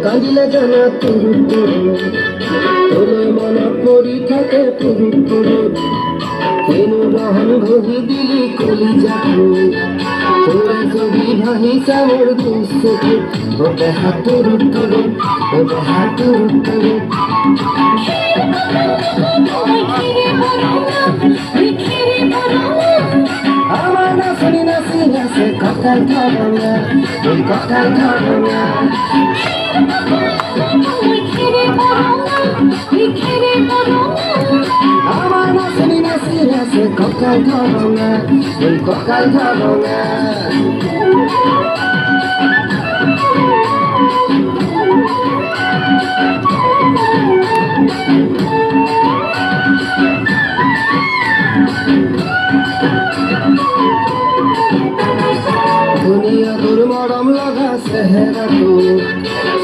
কাঁদিলে জানা তুরু তুরু তোলে মনে পড়ি থাকে তুরু তুরু কেন রহন ঘড়ি দিলি কলি যাবো তোরে যদি ভাই সামর দুঃখে ওটা হাতুরু তুরু ওটা হাতুরু তুরু আমার নাচনি নাচি নাচে কথায় ধরো না ওই কথায় ধরো না আমার নাচনি নাচি নাচে কথায় ধরো না ওই কথায় ধরো না দুনিয়া তোর মরম লগা চেহেরা তোর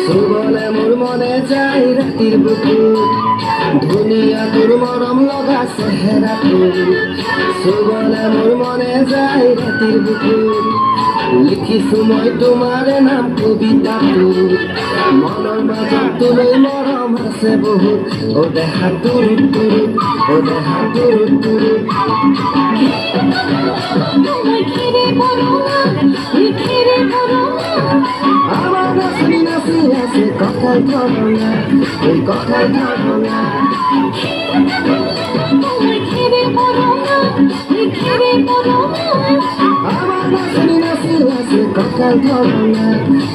সুবলে মোর মনে যাই রাতির বুকুর দুনিয়া তোর মরম লগা চেহেরা তোর সুবলে মোর মনে যাই রাতির বুকুর লিখিছো মই তোমার নাম কবিতা তোর মনৰ মাজত তুমি মৰম আছে বহুত ও দেখা তুৰু তুৰু ও দেখা তুৰু তুৰু আমার নাচনি নাচি আছে কথায় ধরো না ওই কথায় ধরো না আমার নাচনি নাচি আছে কথায় ধরো না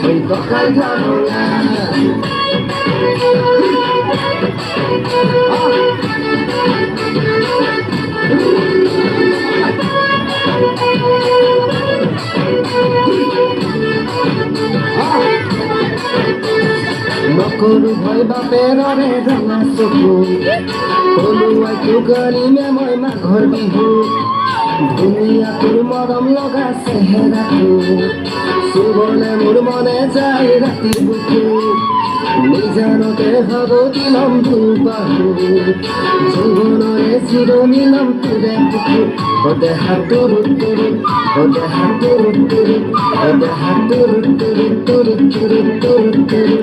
ওই কথায় ধরো না নকরু ভয় বাপের রে রঙা চকু হলুয়াই টুকারি মেময় মাঘৰ বিহু ধুনীয়া তোৰ মৰম লগা চেহেৰা চুবলে মোৰ মনে যায় ৰাতিৰ বুকু নিজানতে হব দিলম দুবাহু জীৱনৰে চিৰমিলম তোৰে বুকু ও দেহা তুৰু তুৰু ও দেহা তুৰু তুৰু ও দেহা তুৰু তুৰু তুৰু তুৰু তুৰু তুৰু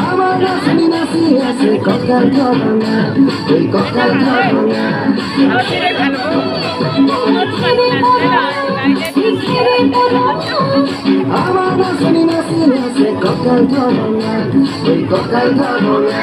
আমার নাচনি নাচি আছে কথায় ধরো না ওই কথায় ধরো না আমার নাচনি নাচি আছে কথায় ধরো না ওই কথায় ধরো না